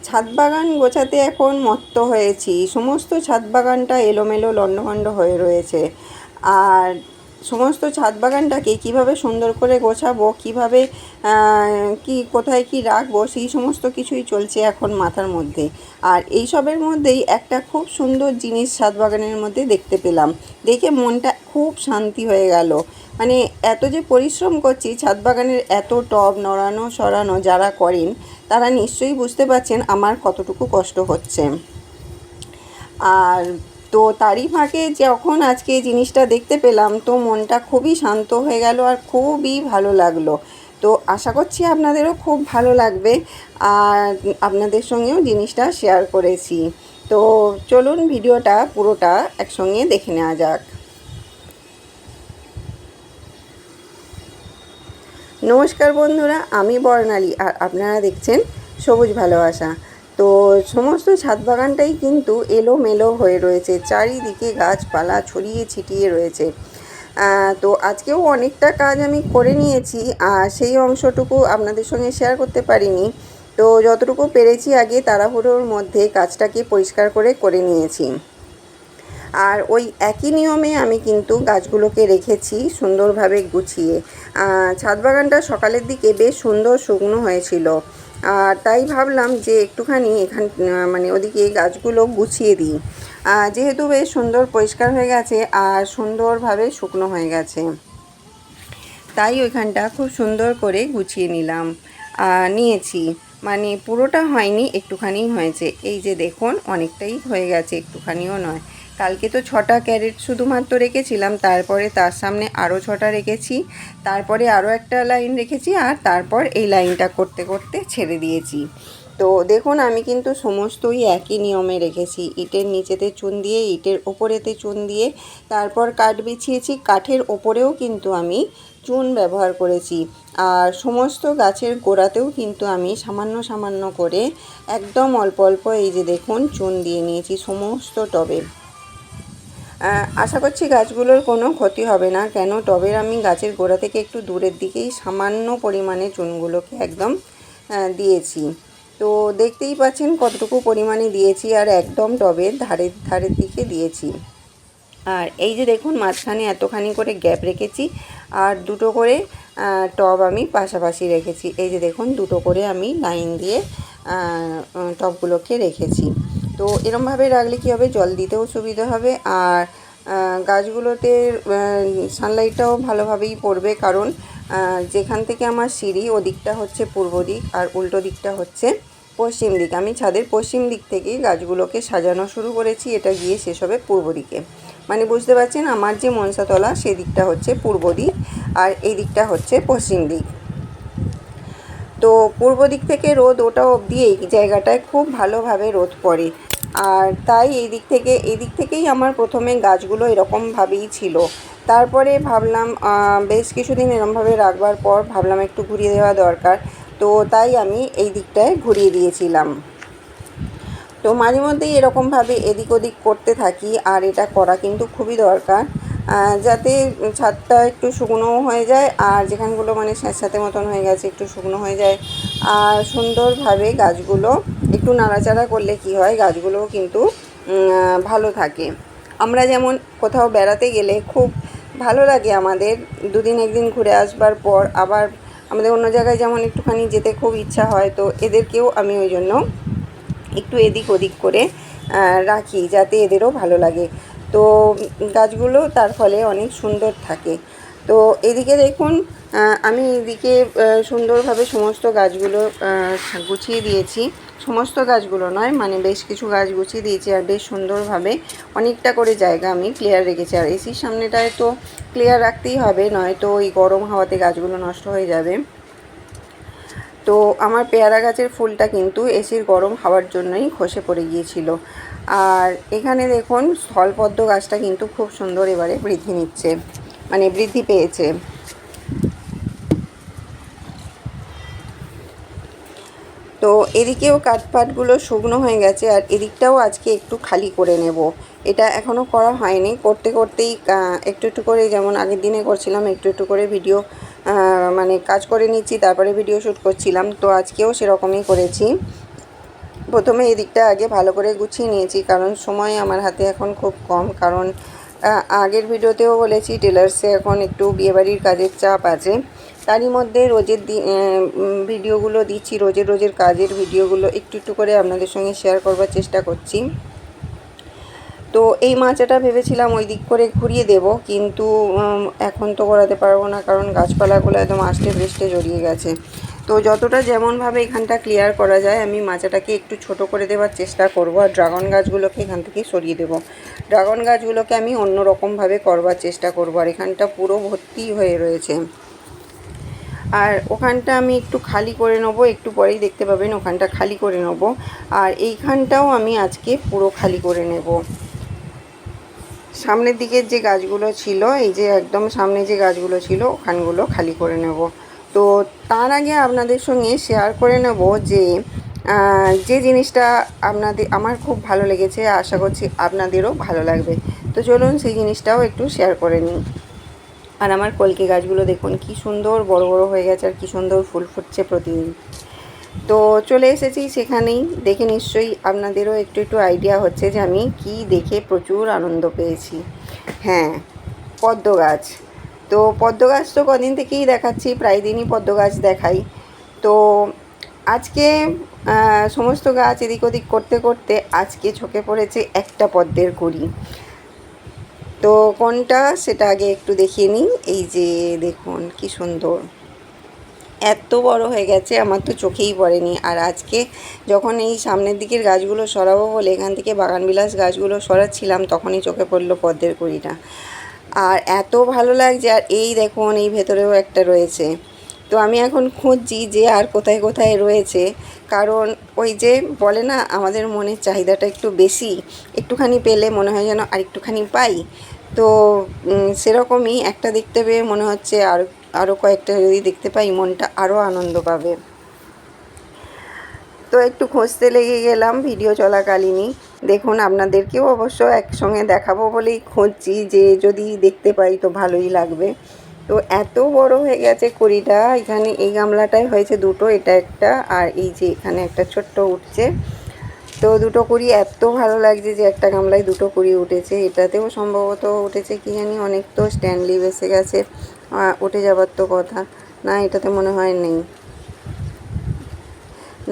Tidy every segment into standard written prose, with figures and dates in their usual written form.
ছাদ বাগান গোছাতে এখন মত্ত হয়েছি। সমস্ত ছাদ বাগানটা এলোমেলো লণ্ডভণ্ড হয়ে রয়েছে। আর সমস্ত ছাদ বাগানটাকে কীভাবে সুন্দর করে গোছাবো, কীভাবে কোথায় কি রাখবো, সেই সমস্ত কিছুই চলছে এখন মাথার মধ্যে। আর এইসবের মধ্যেই একটা খুব সুন্দর জিনিস ছাদ বাগানের মধ্যে দেখতে পেলাম, দেখে মনটা খুব শান্তি হয়ে গেল। মানে এত যে পরিশ্রম করছি, ছাদ বাগানের এত টব নড়ানো সরানো যারা করেন তারা নিশ্চয়ই বুঝতে পারছেন আমার কতটুকু কষ্ট হচ্ছে। আর তো তারই ফাঁকে যখন আজকে এই জিনিসটা দেখতে পেলাম, তো মনটা খুবই শান্ত হয়ে গেল আর খুবই ভালো লাগলো। তো আশা করছি আপনাদেরও খুব ভালো লাগবে, আর আপনাদের সঙ্গেও জিনিসটা শেয়ার করেছি। তো চলুন ভিডিওটা পুরোটা একসঙ্গে দেখে নেওয়া যাক। নমস্কার বন্ধুরা, আমি বর্ণালী আর আপনারা দেখছেন সবুজ ভালোবাসা। তো সমস্ত ছাদ বাগানটাই কিন্তু এলোমেলো হয়ে রয়েছে, চারিদিকে গাছপালা ছড়িয়ে ছিটিয়ে রয়েছে। তো আজকেও অনেকটা কাজ আমি করে নিয়েছি, আর সেই অংশটুকু আপনাদের সঙ্গে শেয়ার করতে পারিনি। তো যতটুকু পেরেছি আগে তাড়াহুড়োর মধ্যে কাজটাকে পরিষ্কার করে নিয়েছি। আর ওই একই নিয়মে আমি কিন্তু গাছগুলোকে রেখেছি সুন্দরভাবে গুছিয়ে। ছাদ বাগানটা সকালের দিকে বেশ সুন্দর শুকনো হয়েছিল, আর তাই ভাবলাম যে একটুখানি মানে ওদিকে গাছগুলো গুছিয়ে দিই। যেহেতু বেশ সুন্দর পরিষ্কার হয়ে গেছে আর সুন্দরভাবে শুকনো হয়ে গেছে, তাই ওইখানটা খুব সুন্দর করে গুছিয়ে নিয়েছি। মানে পুরোটা হয়নি, একটুখানি হয়েছে। এই যে দেখুন, অনেকটাই হয়ে গেছে, একটুখানিও নয়। কালকে তো 6টা ক্যারেট শুধুমাত্র রেখেছিলাম, তারপরে তার সামনে আরও 6টা রেখেছি, তারপরে আরও একটা লাইন রেখেছি, আর তারপর এই লাইনটা করতে করতে ছেড়ে দিয়েছি। তো দেখুন, আমি কিন্তু সমস্তই একই নিয়মে রেখেছি। ইটের নিচেতে চুন দিয়ে, ইটের ওপরেতে চুন দিয়ে, তারপর কাঠ বিছিয়েছি, কাঠের ওপরেও কিন্তু আমি চুন ব্যবহার করেছি। আর সমস্ত গাছের গোড়াতেও কিন্তু আমি সামান্য সামান্য করে একদম অল্প অল্প এই যে দেখুন চুন দিয়ে নিয়েছি সমস্ত টবে। আশা করছি গাছগুলোর কোনো ক্ষতি হবে না, কেন টবের আমি গাছের গোড়া থেকে একটু দূরের দিকেই সামান্য পরিমাণে চুনগুলোকে একদম দিয়েছি। তো দেখতেই পাচ্ছেন কতটুকু পরিমাণে দিয়েছি, আর একদম টবের ধারের দিকে দিয়েছি। আর এই যে দেখুন, মাঝখানে এতখানি করে গ্যাপ রেখেছি, আর দুটো করে টব আমি পাশাপাশি রেখেছি। এই যে দেখুন, দুটো করে আমি লাইন দিয়ে টবগুলোকে রেখেছি। তো এরমভাবে রাখলে কী হবে, জল দিতেও সুবিধা হবে, আর গাছগুলোতে সানলাইটটাও ভালোভাবেই পড়বে। কারণ যেখান থেকে আমার সিঁড়ি, ওদিকটা হচ্ছে পূর্ব দিক আর উল্টো দিকটা হচ্ছে পশ্চিম দিক। আমি ছাদের পশ্চিম দিক থেকেই গাছগুলোকে সাজানো শুরু করেছি, এটা গিয়ে শেষ হবে পূর্ব দিকে। মানে বুঝতে পারছেন, আমার যে মনসাতলা সেদিকটা হচ্ছে পূর্ব দিক, আর এই দিকটা হচ্ছে পশ্চিম দিক। তো পূর্ব দিক থেকে রোদ ওটা অবধি এই জায়গাটায় খুব ভালোভাবে রোদ পড়ে, আর তাই এই দিক থেকেই আমার প্রথমে গাছগুলো এরকমভাবেই ছিল। তারপরে ভাবলাম বেশ কিছুদিন এরকমভাবে রাখবার পর ভাবলাম একটু ঘুরিয়ে দেওয়া দরকার, তো তাই আমি এই দিকটায় ঘুরিয়ে দিয়েছিলাম। তো মাঝে মধ্যেই এরকমভাবে এদিক ওদিক করতে থাকি, আর এটা করা কিন্তু খুবই দরকার, যাতে ছাদটা একটু শুকনোও হয়ে যায়, আর যেখানগুলো মানে স্যাঁতস্যাঁতে মতন হয়ে গেছে একটু শুকনো হয়ে যায়, আর সুন্দরভাবে গাছগুলো একটু নাড়াচাড়া করলে কি হয়, গাছগুলোও কিন্তু ভালো থাকে। আমরা যেমন কোথাও বেড়াতে গেলে খুব ভালো লাগে আমাদের, দুদিন একদিন ঘুরে আসবার পর আবার আমাদের অন্য জায়গায় যেমন একটুখানি যেতে খুব ইচ্ছা হয়, তো এদেরকেও আমি ওই জন্য একটু এদিক ওদিক করে রাখি, যাতে এদেরও ভালো লাগে। তো গাছগুলো তার ফলে অনেক সুন্দর থাকে। তো এদিকে দেখুন, আমি এদিকে সুন্দরভাবে সমস্ত গাছগুলো গুছিয়ে দিয়েছি। সমস্ত গাছগুলো নয়, মানে বেশ কিছু গাছ গুছিয়ে দিয়েছি, আর বেশ সুন্দরভাবে অনেকটা করে জায়গা আমি ক্লিয়ার রেখেছি। আর এসির সামনেটায় তো ক্লিয়ার রাখতেই হবে, নয়তো ওই গরম হাওয়াতে গাছগুলো নষ্ট হয়ে যাবে। তো আমার পেয়ারা গাছের ফুলটা কিন্তু এসির গরম হাওয়ার জন্যই খসে পড়ে গিয়েছিল। আর এখানে দেখুন, স্থলপদ্ম গাছটা কিন্তু খুব সুন্দর এবারে বৃদ্ধি পেয়েছে। তো এদিকেও কাঠপাটগুলো শুকনো হয়ে গেছে, আর এদিকটাও আজকে একটু খালি করে নেব। এটা এখনও করা হয়নি, করতে করতেই একটু একটু করে, যেমন আগের দিনে করছিলাম একটু একটু করে ভিডিও মানে কাজ করে নিচ্ছি, তারপরে ভিডিও শ্যুট করছিলাম। তো আজকেও সেরকমই করেছি। প্রথমে এই দিকটা আগে ভালো করে গুছিয়ে নিয়েছি, কারণ সময় আমার হাতে এখন খুব কম। কারণ আগের ভিডিওতেও বলেছি টেলার্সে এখন একটু বিয়েবাড়ির কাজের চাপ আছে। তারই মধ্যে রোজের ভিডিওগুলো দিচ্ছি, রোজের কাজের ভিডিওগুলো একটু একটু করে আপনাদের সঙ্গে শেয়ার করবার চেষ্টা করছি। তো এই মাচাটা ভেবেছিলাম ওই দিক করে ঘুরিয়ে দেব, কিন্তু এখন তো করাতে পারবো না, কারণ গাছপালাগুলো একদম আষ্টে পৃষ্ঠে জড়িয়ে গেছে। তো যতটা যেমনভাবে এখানটা ক্লিয়ার করা যায় আমি মাচাটাকে একটু ছোট করে দেওয়ার চেষ্টা করব, আর ড্রাগন গাছগুলোকে এখান থেকে সরিয়ে দেব। ড্রাগন গাছগুলোকে আমি অন্য রকমভাবে করবার চেষ্টা করব, আর এখানটা পুরো ভর্তি হয়ে রয়েছে। আর ওখানটা আমি একটু খালি করে নেবো, একটু পরেই দেখতে পাবেন ওখানটা খালি করে নেব। আর এইখানটাও আমি আজকে পুরো খালি করে নেব। সামনের দিকের যে গাছগুলো ছিল, এই যে একদম সামনে যে গাছগুলো ছিল ওখানগুলো খালি করে নেব। তো তার আগে আপনাদের সঙ্গে শেয়ার করে নেব যে যে জিনিসটা আমার খুব ভালো লেগেছে, আশা করছি আপনাদেরও ভালো লাগবে। তো চলুন সেই জিনিসটাও একটু শেয়ার করে নিই। আর আমার কলকে গাছগুলো দেখুন কি সুন্দর বড় বড় হয়ে গেছে, আর কি সুন্দর ফুল ফুটছে প্রতিদিন। তো চলে এসেছি সেখানেই, দেখে নিশ্চয়ই আপনাদেরও একটু একটু আইডিয়া হচ্ছে যে আমি কি দেখে প্রচুর আনন্দ পেয়েছি। হ্যাঁ, পদ্ম গাছ। তো পদ্ম গাছ তো কদিন থেকেই দেখাচ্ছি, প্রায় দিনই পদ্ম গাছ দেখাই। তো আজকে সমস্ত গাছ এদিক ওদিক করতে করতে আজকে চোখে পড়েছে একটা পদ্মের কুঁড়ি। তো কোনটা সেটা আগে একটু দেখিয়ে নিই। এই যে দেখুন কি সুন্দর, এত বড় হয়ে গেছে, আমার তো চোখেই পড়েনি। আর আজকে যখন এই সামনের দিকের গাছগুলো সরাবো বলে এখান থেকে বাগানবিলাস গাছগুলো সরাচ্ছিলাম, তখনই চোখে পড়লো পদ্মের কুঁড়িটা। আর এত ভালো লাগছে। আর এই দেখুন এই ভেতরেও একটা রয়েছে। তো আমি এখন খুঁজছি যে আর কোথায় কোথায় রয়েছে, কারণ ওই যে বলে না আমাদের মনের চাহিদাটা একটু বেশি, একটুখানি পেলে মনে হয় যেন আর একটুখানি পাই। তো সেরকমই একটা দেখতে পেয়ে মনে হচ্ছে আরও কয়েকটা যদি দেখতে পাই মনটা আরও আনন্দ পাবে। তো একটু খুঁজতে লেগে গেলাম ভিডিও চলাকালীনই। দেখুন আপনাদেরকেও অবশ্য একসঙ্গে দেখাবো বলেই খুঁজছি, যে যদি দেখতে পাই তো ভালোই লাগবে। তো এত বড় হয়ে গেছে কুড়িটা, এখানে এই গামলাটায় হয়েছে দুটো, এটা একটা, আর এই যে এখানে একটা ছোট্ট উঠছে। তো দুটো কুড়ি এত ভালো লাগছে যে একটা গামলায় দুটো কুড়ি উঠেছে। এটাতেও সম্ভবত উঠেছে কি জানি, অনেক তো স্ট্যান্ডলি এসে গেছে, উঠে যাবার তো কথা না। এটাতে মনে হয় নেই,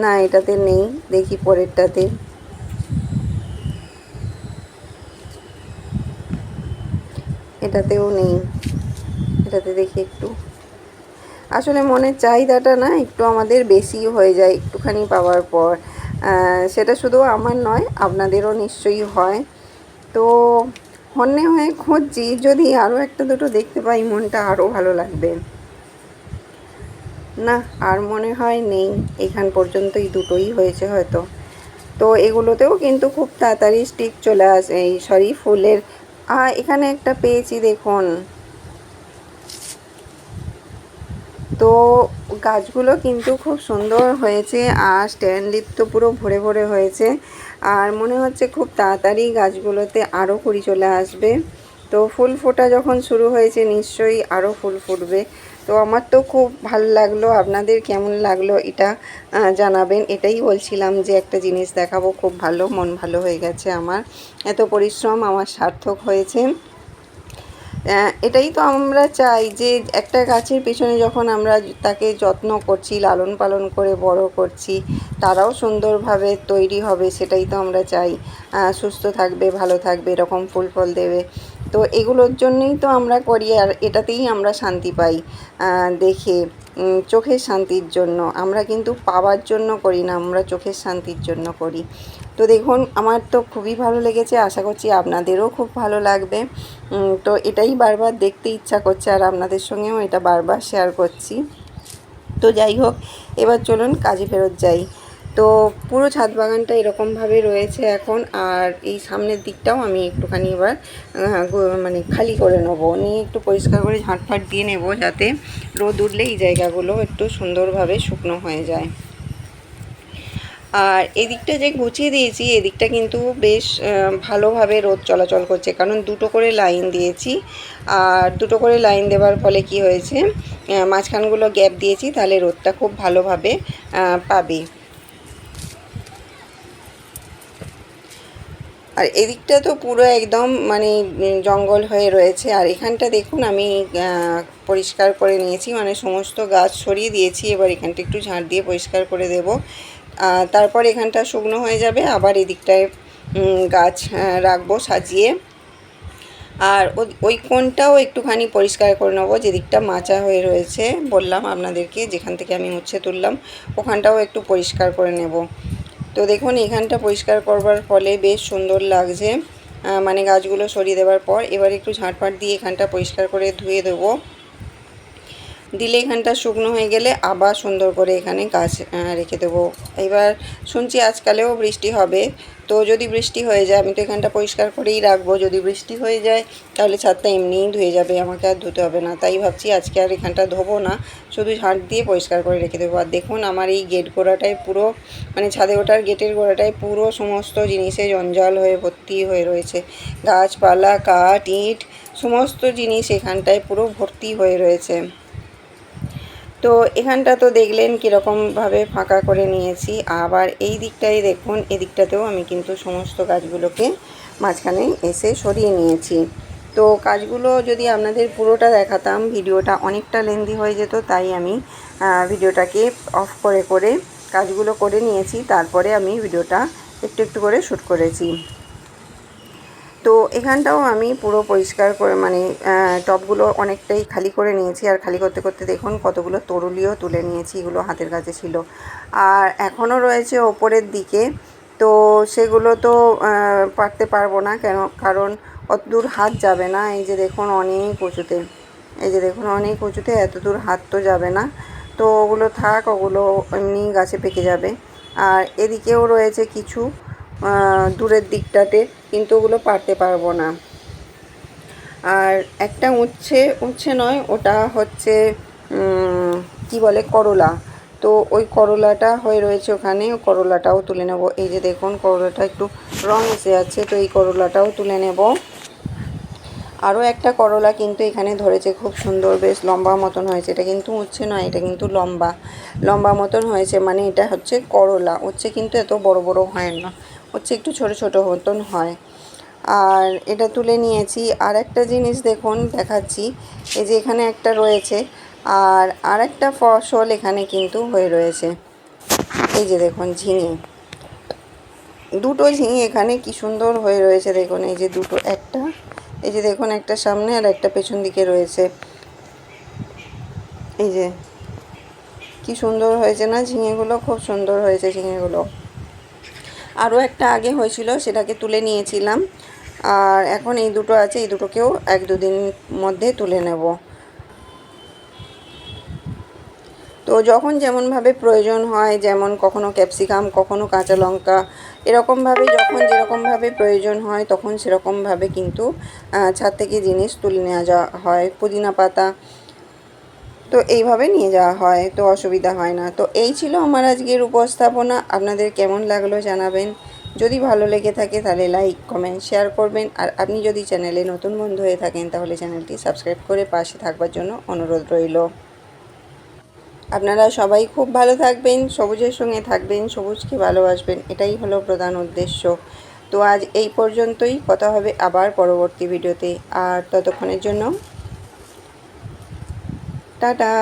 না এটাতে নেই, দেখি পরেরটাতে। এটাতেও নেই, এটাতে দেখি একটু। আসলে মনের চাহিদাটা না একটু আমাদের বেশি হয়ে যায় একটুখানি পাওয়ার পর। সেটা শুধু আমার নয়, আপনাদেরও নিশ্চয়ই হয়। তো হন্যে হয়ে খুঁজছি, যদি আরও একটা দুটো দেখতে পাই মনটা আরও ভালো লাগবে। না, আর মনে হয় নেই, এখান পর্যন্তই দুটোই হয়েছে হয়তো। তো এগুলোতেও কিন্তু খুব তাড়াতাড়ি স্টিক চলে আসে, এই সরি ফুলের। এখানে একটা পেয়েছি দেখুন। তো গাছগুলো কিন্তু খুব সুন্দর হয়েছে, আর স্ট্যান্ড লিপ তো পুরো ভরে ভরে হয়েছে। আর মনে হচ্ছে খুব তাড়াতাড়ি গাছগুলোতে আরও কুড়ি চলে আসবে। তো ফুল ফোটা যখন শুরু হয়েছে নিশ্চয়ই আরও ফুল ফুটবে। তো আমার তো খুব ভালো লাগলো, আপনাদের কেমন লাগলো এটা জানাবেন। এটাই বলছিলাম যে একটা জিনিস দেখাবো, খুব ভালো, মন ভালো হয়ে গেছে আমার। এত পরিশ্রম আমার সার্থক হয়েছে। এটাই তো আমরা চাই, যে একটা গাছের পেছনে যখন আমরা তাকে যত্ন করছি, লালন পালন করে বড় করছি, তারাও সুন্দরভাবে তৈরি হবে, সেটাই তো আমরা চাই। সুস্থ থাকবে, ভালো থাকবে, এরকম ফুল ফল দেবে। তো এগুলোর জন্যই তো আমরা করি, আর এটাতেই আমরা শান্তি পাই দেখে। চোখের শান্তির জন্য আমরা কিন্তু পাওয়ার জন্য করি না, আমরা চোখের শান্তির জন্য করি। তো দেখুন আমার তো খুবই ভালো লেগেছে, আশা করছি আপনাদেরও খুব ভালো লাগবে। তো এটাই বারবার দেখতে ইচ্ছা করছে, আর আপনাদের সঙ্গেও এটা বারবার শেয়ার করছি। তো যাই হোক, এবার চলুন কাজে ফেরত যাই। তো পুরো ছাদ বাগানটা এরকমভাবে রয়েছে এখন। আর এই সামনের দিকটাও আমি একটুখানি এবার মানে খালি করে নেবো, নিয়ে একটু পরিষ্কার করে ঝাঁটফাট দিয়ে নেব, যাতে রোদ উঠলে এই জায়গাগুলো একটু সুন্দরভাবে শুকনো হয়ে যায়। আর এদিকটা যে গুছিয়ে দিয়েছি, এদিকটা কিন্তু বেশ ভালোভাবে রোদ চলাচল করছে, কারণ দুটো করে লাইন দিয়েছি। আর দুটো করে লাইন দেওয়ার ফলে কি হয়েছে, মাঝখানগুলো গ্যাপ দিয়েছি, তাহলে রোদটা খুব ভালোভাবে পাবে। আর এদিকটা তো পুরো একদম মানে জঙ্গল হয়ে রয়েছে। আর এখানটা দেখুন আমি পরিষ্কার করে নিয়েছি, মানে সমস্ত গাছ সরিয়ে দিয়েছি। এবার এখানটা একটু ঝাঁট দিয়ে পরিষ্কার করে দেব। তারপর এখানটা শুকনো হয়ে যাবে, আবার এদিকটায় গাছ রাখবো সাজিয়ে। আর ওই কোণটাও একটুখানি পরিষ্কার করে নেবো, যেদিকটা মাচা হয়ে রয়েছে বললাম আপনাদেরকে, যেখান থেকে আমি উচ্ছে তুললাম ওখানটাও একটু পরিষ্কার করে নেব। তো দেখুন এখানটা পরিষ্কার করবার ফলে বেশ সুন্দর লাগছে, মানে গাছগুলো সরিয়ে দেওয়ার পর। এবার একটু ঝাঁটপাট দিয়ে এখানটা পরিষ্কার করে ধুয়ে দেবো। দিলে এখানটা শুকনো হয়ে গেলে আবার সুন্দর করে এখানে গাছ রেখে দেবো। এবার শুনছি আজকালেও বৃষ্টি হবে, তো যদি বৃষ্টি হয়ে যায় আমি তো এখানটা পরিষ্কার করেই রাখবো। যদি বৃষ্টি হয়ে যায় তাহলে ছাদটা এমনিই ধুয়ে যাবে, আমাকে আর ধুতে হবে না। তাই ভাবছি আজকে আর এখানটা ধোবো না, শুধু ঝাঁট দিয়ে পরিষ্কার করে রেখে দেবো। আর দেখুন আমার এই গেট গোড়াটায় পুরো, মানে ছাদে ওঠার গেটের গোড়াটায় পুরো সমস্ত জিনিসে জঞ্জাল হয়ে ভর্তি হয়ে রয়েছে। গাছপালা, কাঠ, ইট, সমস্ত জিনিস এখানটায় পুরো ভর্তি হয়ে রয়েছে। তো এখানটা তো দেখলেন কীরকমভাবে ফাঁকা করে নিয়েছি। আবার এই দিকটাই দেখুন, এদিকটাতেও আমি কিন্তু সমস্ত গাছগুলোকে মাঝখানে এসে সরিয়ে নিয়েছি। তো কাজগুলো যদি আপনাদের পুরোটা দেখাতাম ভিডিওটা অনেকটা লেন্দি হয়ে যেত, তাই আমি ভিডিওটাকে অফ করে করে কাজগুলো করে নিয়েছি। তারপরে আমি ভিডিওটা একটু একটু করে শ্যুট করেছি। তো এখানটাও আমি পুরো পরিষ্কার করে, মানে টবগুলো অনেকটাই খালি করে নিয়েছি। আর খালি করতে করতে দেখুন কতগুলো তরুলিও তুলে নিয়েছি, এগুলো হাতের কাছে ছিল। আর এখনও রয়েছে ওপরের দিকে, তো সেগুলো তো পারতে পারবো না, কারণ অত দূর হাত যাবে না। এই যে দেখুন অনেক উঁচুতে, এই যে দেখুন অনেক উঁচুতে, এত দূর হাত তো যাবে না। তো ওগুলো থাক, ওগুলো এমনি গাছে পেকে যাবে। আর এদিকেও রয়েছে কিছু দূরের দিকটাতে, কিন্তু ওগুলো পারতে পারবো না। আর একটা উচ্ছে নয়, ওটা হচ্ছে কি বলে, করলা। তো ওই করলাটা হয়ে রয়েছে ওখানে, করলাটাও তুলে নেব। এই যে দেখুন করলাটা একটু রং এসে যাচ্ছে, তো এই করলাটাও তুলে নেব। আরও একটা করলা কিন্তু এখানে ধরেছে, খুব সুন্দর, বেশ লম্বা মতন হয়েছে। এটা কিন্তু উচ্ছে নয়, এটা কিন্তু লম্বা মতন হয়েছে, মানে এটা হচ্ছে করলা। উচ্ছে কিন্তু এত বড় বড় হয় না, হচ্ছে একটু ছোট ছোট মতন হয়। আর এটা তুলে নিয়েছি। আর একটা জিনিস দেখুন দেখাচ্ছি, এই যে এখানে একটা রয়েছে, আর একটা ফসল এখানে কিন্তু হয়ে রয়েছে। এই যে দেখুন ঝিঙে, দুটো ঝিঙে এখানে কি সুন্দর হয়ে রয়েছে দেখুন। এই যে দুটো, একটা এই যে দেখুন, একটা সামনে আর একটা পেছন দিকে রয়েছে। এই যে কি সুন্দর হয়েছে না ঝিঙেগুলো, খুব সুন্দর হয়েছে ঝিঙেগুলো। আরও একটা আগে হয়েছিল, সেটাকে তুলে নিয়েছিলাম। আর এখন এই দুটো আছে, এই দুটোকেও 1-2 দিন মধ্যে তুলে নেব। তো যখন যেমনভাবে প্রয়োজন হয়, যেমন কখনো ক্যাপসিকাম, কখনো কাঁচা লঙ্কা, এরকমভাবে যখন যেরকমভাবে প্রয়োজন হয় তখন সেরকমভাবে কিন্তু ছাদ থেকে জিনিস তুলে নেওয়া যাওয়া হয়। পুদিনা পাতা তো এইভাবে নিয়ে যাওয়া হয়, তো অসুবিধা হয় না। তো এই ছিল আমার আজকের উপস্থাপনা। আপনাদের কেমন লাগলো জানাবেন। যদি ভালো লেগে থাকে তাহলে লাইক, কমেন্ট, শেয়ার করবেন। আর আপনি যদি চ্যানেলে নতুন বন্ধু হয়ে থাকেন তাহলে চ্যানেলটি সাবস্ক্রাইব করে পাশে থাকবার জন্য অনুরোধ রইল। আপনারা সবাই খুব ভালো থাকবেন, সবুজের সঙ্গে থাকবেন, সবুজকে ভালোবাসবেন, এটাই হলো প্রধান উদ্দেশ্য। তো আজ এই পর্যন্তই, কথা হবে আবার পরবর্তী ভিডিওতে। আর ততক্ষণের জন্য টাটা।